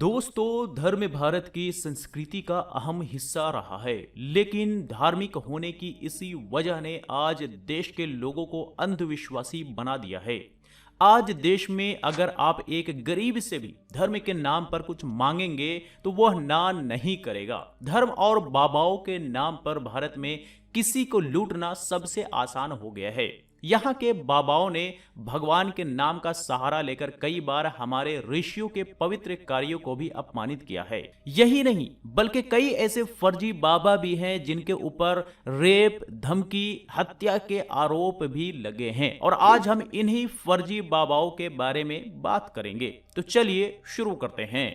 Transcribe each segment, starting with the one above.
दोस्तों, धर्म भारत की संस्कृति का अहम हिस्सा रहा है, लेकिन धार्मिक होने की इसी वजह ने आज देश के लोगों को अंधविश्वासी बना दिया है। आज देश में अगर आप एक गरीब से भी धर्म के नाम पर कुछ मांगेंगे तो वह ना नहीं करेगा। धर्म और बाबाओं के नाम पर भारत में किसी को लूटना सबसे आसान हो गया है। यहाँ के बाबाओं ने भगवान के नाम का सहारा लेकर कई बार हमारे ऋषियों के पवित्र कार्यों को भी अपमानित किया है। यही नहीं बल्कि कई ऐसे फर्जी बाबा भी हैं जिनके ऊपर रेप, धमकी, हत्या के आरोप भी लगे हैं और आज हम इन्हीं फर्जी बाबाओं के बारे में बात करेंगे। तो चलिए शुरू करते हैं।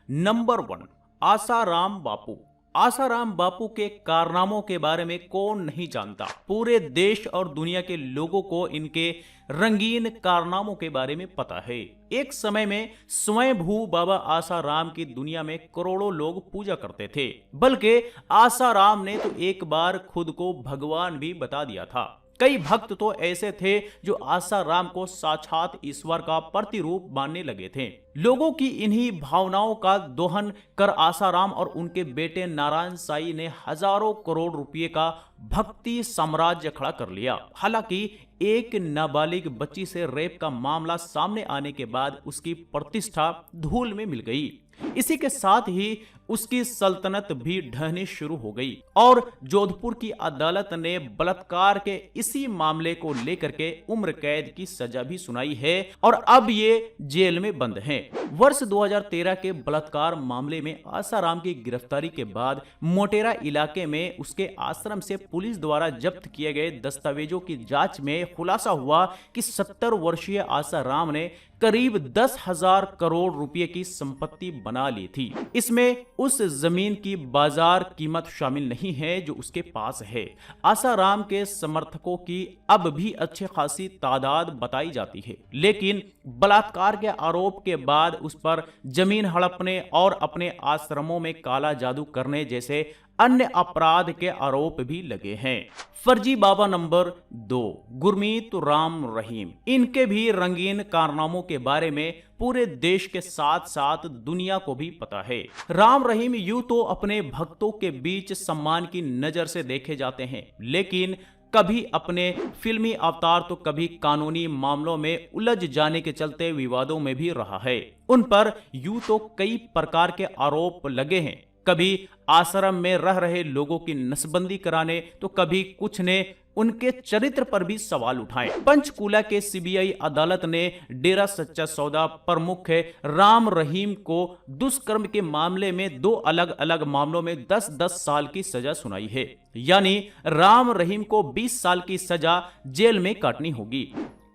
नंबर 1, आसाराम बापू। आसाराम बापू के कारनामों के बारे में कौन नहीं जानता। पूरे देश और दुनिया के लोगों को इनके रंगीन कारनामों के बारे में पता है। एक समय में स्वयंभू बाबा आसाराम की दुनिया में करोड़ों लोग पूजा करते थे, बल्कि आसाराम ने तो एक बार खुद को भगवान भी बता दिया था। कई भक्त तो ऐसे थे जो आसाराम को साक्षात ईश्वर का प्रतिरूप मानने लगे थे। लोगों की इन्हीं भावनाओं का दोहन कर आसाराम और उनके बेटे नारायण साईं ने हजारों करोड़ रुपए का भक्ति साम्राज्य खड़ा कर लिया। हालांकि एक नाबालिग बच्ची से रेप का मामला सामने आने के बाद उसकी प्रतिष्ठा धूल में मिल गई। इसी के साथ ही उसकी सल्तनत भी ढहनी शुरू हो गई और जोधपुर की अदालत ने बलात्कार के इसी मामले को लेकर के उम्र कैद की सजा भी सुनाई है और अब ये जेल में बंद हैं। वर्ष 2013 के बलात्कार मामले में आसाराम की गिरफ्तारी के बाद मोटेरा इलाके में उसके आश्रम से पुलिस द्वारा जब्त किए गए दस्तावेजों की जांच में खुलासा हुआ कि 70 वर्षीय आसाराम ने करीब 10,000 करोड़ रुपए की संपत्ति बना ली थी। इसमें उस जमीन की बाजार कीमत शामिल नहीं है जो उसके पास है। आसाराम के समर्थकों की अब भी अच्छी खासी तादाद बताई जाती है, लेकिन बलात्कार के आरोप के बाद उस पर जमीन हड़पने और अपने आश्रमों में काला जादू करने जैसे अन्य अपराध के आरोप भी लगे हैं। फर्जी बाबा नंबर 2, गुरमीत राम रहीम। इनके भी रंगीन कारनामों के बारे में पूरे देश के साथ साथ दुनिया को भी पता है। राम रहीम यूं तो अपने भक्तों के बीच सम्मान की नजर से देखे जाते हैं, लेकिन कभी अपने फिल्मी अवतार तो कभी कानूनी मामलों में उलझ जाने के चलते विवादों में भी रहा है। उन पर यूं तो कई प्रकार के आरोप लगे हैं, कभी आश्रम में रह रहे लोगों की नसबंदी कराने तो कभी कुछ ने उनके चरित्र पर भी सवाल उठाए। पंचकूला के सीबीआई अदालत ने डेरा सच्चा सौदा प्रमुख राम रहीम को दुष्कर्म के मामले में 2 अलग अलग मामलों में 10-10 साल की सजा सुनाई है। यानी राम रहीम को 20 साल की सजा जेल में काटनी होगी।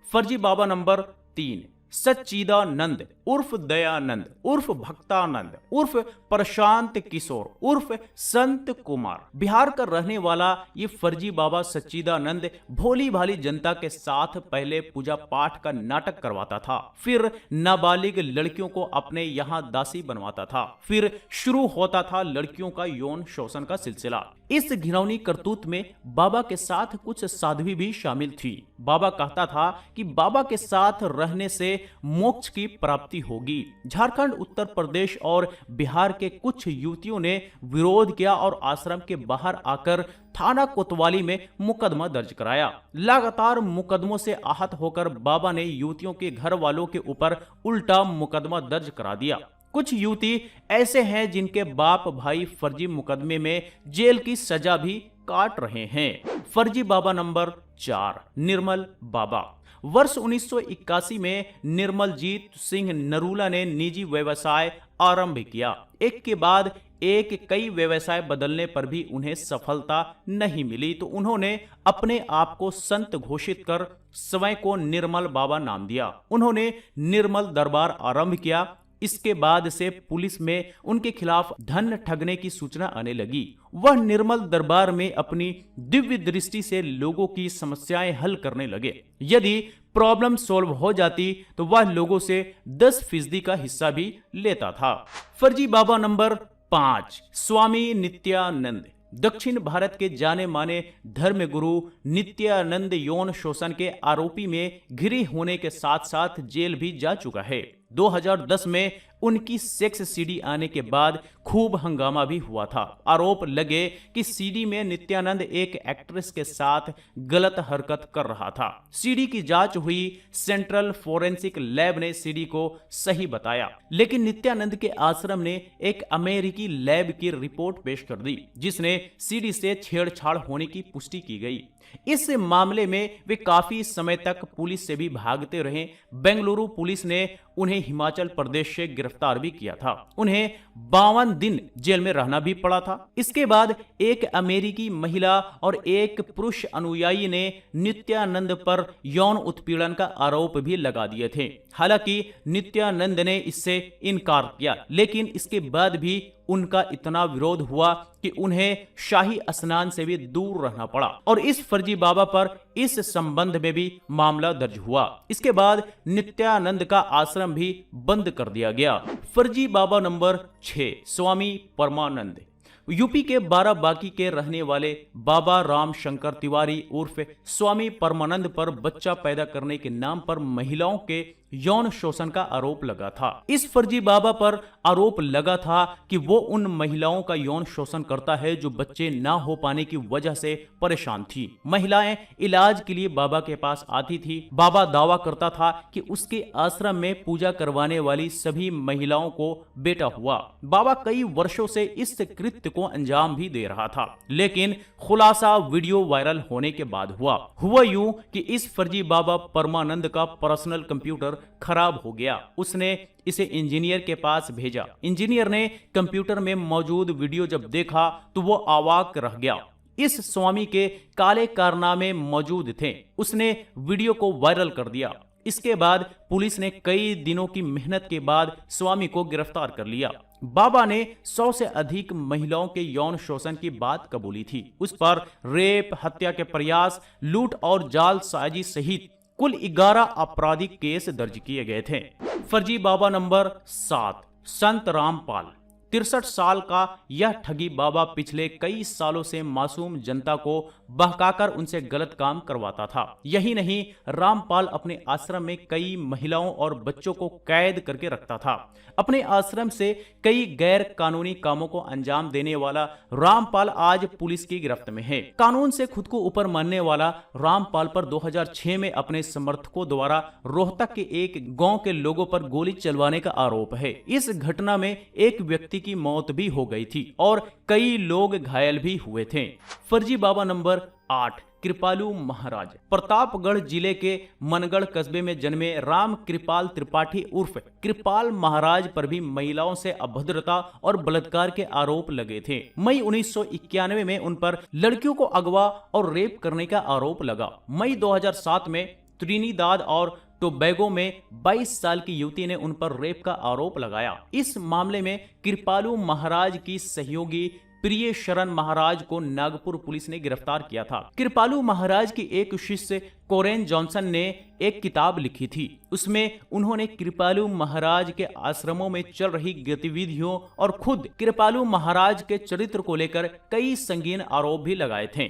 फर्जी बाबा नंबर 3, सच्चिदानंद उर्फ दयानंद उर्फ भक्तानंद उर्फ प्रशांत किशोर उर्फ संत कुमार। बिहार का रहने वाला ये फर्जी बाबा सच्चिदानंद भोली भाली जनता के साथ पहले पूजा पाठ का नाटक करवाता था, फिर नाबालिग लड़कियों को अपने यहाँ दासी बनवाता था, फिर शुरू होता था लड़कियों का यौन शोषण का सिलसिला। इस घिनौनी करतूत में बाबा के साथ कुछ साध्वी भी शामिल थी। बाबा कहता था कि बाबा के साथ रहने से मोक्ष की प्राप्ति होगी। झारखंड, उत्तर प्रदेश और बिहार के कुछ युवतियों ने विरोध किया और आश्रम के बाहर आकर थाना कोतवाली में मुकदमा दर्ज कराया। लगातार मुकदमों से आहत होकर बाबा ने युवतियों के घर वालों के ऊपर उल्टा मुकदमा दर्ज करा दिया। कुछ युवती ऐसे हैं जिनके बाप भाई फर्जी मुकदमे में जेल की सजा भी काट रहे हैं। फर्जी बाबा नंबर 4, निर्मल बाबा। वर्ष 1981 में निर्मलजीत सिंह नरूला ने निजी व्यवसाय आरंभ किया। एक के बाद एक कई व्यवसाय बदलने पर भी उन्हें सफलता नहीं मिली, तो उन्होंने अपने आप को संत घोषित कर स्वयं को निर्मल बाबा नाम दिया। उन्होंने निर्मल दरबार आरंभ किया। इसके बाद से पुलिस में उनके खिलाफ धन ठगने की सूचना आने लगी। वह निर्मल दरबार में अपनी दिव्य दृष्टि से लोगों की समस्याएं हल करने लगे। यदि प्रॉब्लम सॉल्व हो जाती तो वह लोगों से 10% का हिस्सा भी लेता था। फर्जी बाबा नंबर 5, स्वामी नित्यानंद। दक्षिण भारत के जाने माने धर्मगुरु नित्यानंद यौन शोषण के आरोपी में घिरे होने के साथ साथ जेल भी जा चुका है। 2010 में उनकी सेक्स सीडी आने के बाद खूब हंगामा भी हुआ था। आरोप लगे कि सीडी में नित्यानंद एक एक्ट्रेस के साथ गलत हरकत कर रहा था। सीडी की जांच हुई, सेंट्रल फोरेंसिक लैब ने सीडी को सही बताया, लेकिन नित्यानंद के आश्रम ने एक अमेरिकी लैब की रिपोर्ट पेश कर दी, जिसने सीडी से छेड़छाड़ होने की पुष्टि की गई। इस मामले में वे काफी समय तक पुलिस से भी भागते रहे। बेंगलुरु पुलिस ने उन्हें हिमाचल प्रदेश से गिरफ्तार भी किया था। उन्हें 52 दिन जेल में रहना भी पड़ा था। इसके बाद एक अमेरिकी महिला और एक पुरुष अनुयायी ने नित्यानंद पर यौन उत्पीड़न का आरोप भी लगा दिए थे। हालांकि नित्यानंद ने इससे इनकार किया, लेकिन इसके बाद भी उनका इतना विरोध हुआ कि उन्हें शाही स्नान से भी दूर रहना पड़ा और इस फर्जी बाबा पर इस संबंध में भी मामला दर्ज हुआ। इसके बाद नित्यानंद का आश्रम भी बंद कर दिया गया। फर्जी बाबा नंबर 6, स्वामी परमानंद। यूपी के बाराबांकी के रहने वाले बाबा राम शंकर तिवारी उर्फ स्वामी परमानंद पर बच्चा पैदा करने के नाम पर महिलाओं के यौन शोषण का आरोप लगा था। इस फर्जी बाबा पर आरोप लगा था कि वो उन महिलाओं का यौन शोषण करता है जो बच्चे ना हो पाने की वजह से परेशान थी। महिलाएं इलाज के लिए बाबा के पास आती थी। बाबा दावा करता था कि उसके आश्रम में पूजा करवाने वाली सभी महिलाओं को बेटा हुआ। बाबा कई वर्षों से इस कृत्य को अंजाम भी दे रहा था, लेकिन खुलासा वीडियो वायरल होने के बाद हुआ यूं कि इस फर्जी बाबा परमानंद का पर्सनल कंप्यूटर खराब हो गया। उसने इसे इंजीनियर के पास भेजा। इंजीनियर ने कंप्यूटर में मौजूद वीडियो जब देखा तो वो अवाक रह गया। इस स्वामी के काले कारनामे मौजूद थे। उसने वीडियो को वायरल कर दिया। इसके बाद पुलिस ने कई दिनों की मेहनत के बाद स्वामी को गिरफ्तार कर लिया। बाबा ने 100 से अधिक महिलाओं के यौन शोषण की बात कबूली थी। उस पर रेप, हत्या के प्रयास, लूट और जालसाजी सहित कुल 11 आपराधिक केस दर्ज किए गए थे। फर्जी बाबा नंबर 7, संत रामपाल। 63 साल का यह ठगी बाबा पिछले कई सालों से मासूम जनता को बहकाकर उनसे गलत काम करवाता था। यही नहीं, रामपाल अपने आश्रम में कई महिलाओं और बच्चों को कैद करके रखता था। अपने आश्रम से कई गैर कानूनी कामों को अंजाम देने वाला रामपाल आज पुलिस की गिरफ्त में है। कानून से खुद को ऊपर मानने वाला रामपाल पर 2006 में अपने समर्थकों द्वारा रोहतक के एक गांव के लोगों पर गोली चलवाने का आरोप है। इस घटना में एक व्यक्ति की मौत भी हो गई थी और कई लोग घायल भी हुए थे। फर्जी बाबा नंबर 8, कृपालू महाराज। प्रतापगढ़ जिले के मनगढ़ कस्बे में जन्मे राम कृपाल त्रिपाठी उर्फ कृपाल महाराज पर भी महिलाओं से अभद्रता और बलात्कार के आरोप लगे थे। मई 1991 में उन पर लड़कियों को अगवा और रेप करने का आरोप लगा। मई 2007 में त्रिनिदाद और टोबैगो में 22 साल की युवती ने उन पर रेप का आरोप लगाया। इस मामले में कृपालू महाराज की सहयोगी प्रिय शरण महाराज को नागपुर पुलिस ने गिरफ्तार किया था। कृपालू महाराज की एक शिष्य कोरेन जॉनसन ने एक किताब लिखी थी। उसमें उन्होंने कृपालू महाराज के आश्रमों में चल रही गतिविधियों और खुद कृपालू महाराज के चरित्र को लेकर कई संगीन आरोप भी लगाए थे।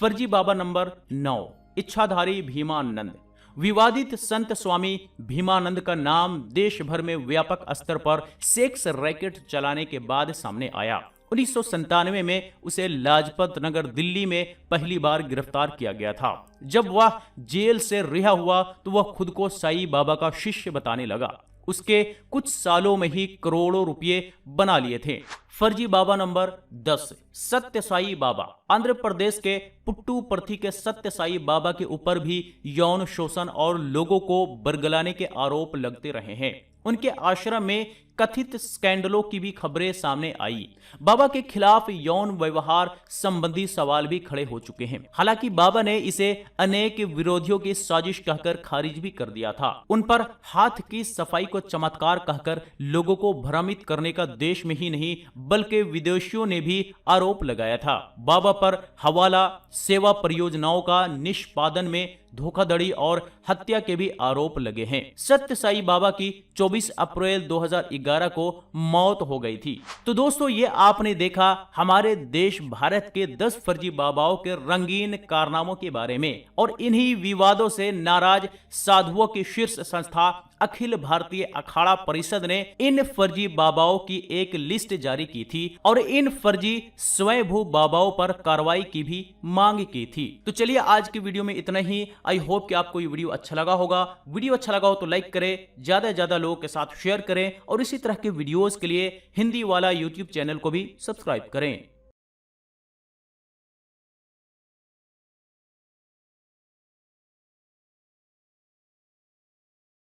फर्जी बाबा नंबर 9, इच्छाधारी भीमानंद। विवादित संत स्वामी भीमानंद का नाम देश भर में व्यापक स्तर पर सेक्स रैकेट चलाने के बाद सामने आया। 1997 में उसे लाजपत नगर दिल्ली में पहली बार गिरफ्तार किया गया था। जब वह जेल से रिहा हुआ तो वह खुद को साईं बाबा का शिष्य बताने लगा। उसके कुछ सालों में ही करोड़ों रुपये बना लिए थे। फर्जी बाबा नंबर 10, सत्य साई बाबा। आंध्र प्रदेश के पुट्टुपर्थी के सत्य साई बाबा के ऊपर भी यौन शोषण और लोगों को बरगलाने के आरोप लगते रहे हैं। उनके आश्रम में कथित स्कैंडलों की भी खबरें सामने आई। बाबा के खिलाफ यौन व्यवहार संबंधी सवाल भी खड़े हो चुके हैं। हालांकि बाबा ने इसे अनेक विरोधियों की साजिश कहकर खारिज भी कर दिया था। उन पर हाथ की सफाई को चमत्कार कहकर लोगों को भ्रमित करने का देश में ही नहीं बल्कि विदेशियों ने भी आरोप लगाया था। बाबा पर हवाला सेवा परियोजनाओं का निष्पादन में धोखाधड़ी और हत्या के भी आरोप लगे हैं। सत्य साई बाबा की 24 अप्रैल 2011 को मौत हो गई थी। तो दोस्तों, ये आपने देखा हमारे देश भारत के 10 फर्जी बाबाओं के रंगीन कारनामों के बारे में, और इन्हीं विवादों से नाराज साधुओं की शीर्ष संस्था अखिल भारतीय अखाड़ा परिषद ने इन फर्जी बाबाओं की एक लिस्ट जारी की थी और इन फर्जी स्वयंभू बाबाओं पर कार्रवाई की भी मांग की थी। तो चलिए, आज की वीडियो में इतना ही। आई होप कि आपको ये वीडियो अच्छा लगा होगा। वीडियो अच्छा लगा हो तो लाइक करें, ज्यादा से ज्यादा लोगों के साथ शेयर करें और इसी तरह के वीडियोस के लिए हिंदी वाला यूट्यूब चैनल को भी सब्सक्राइब करें।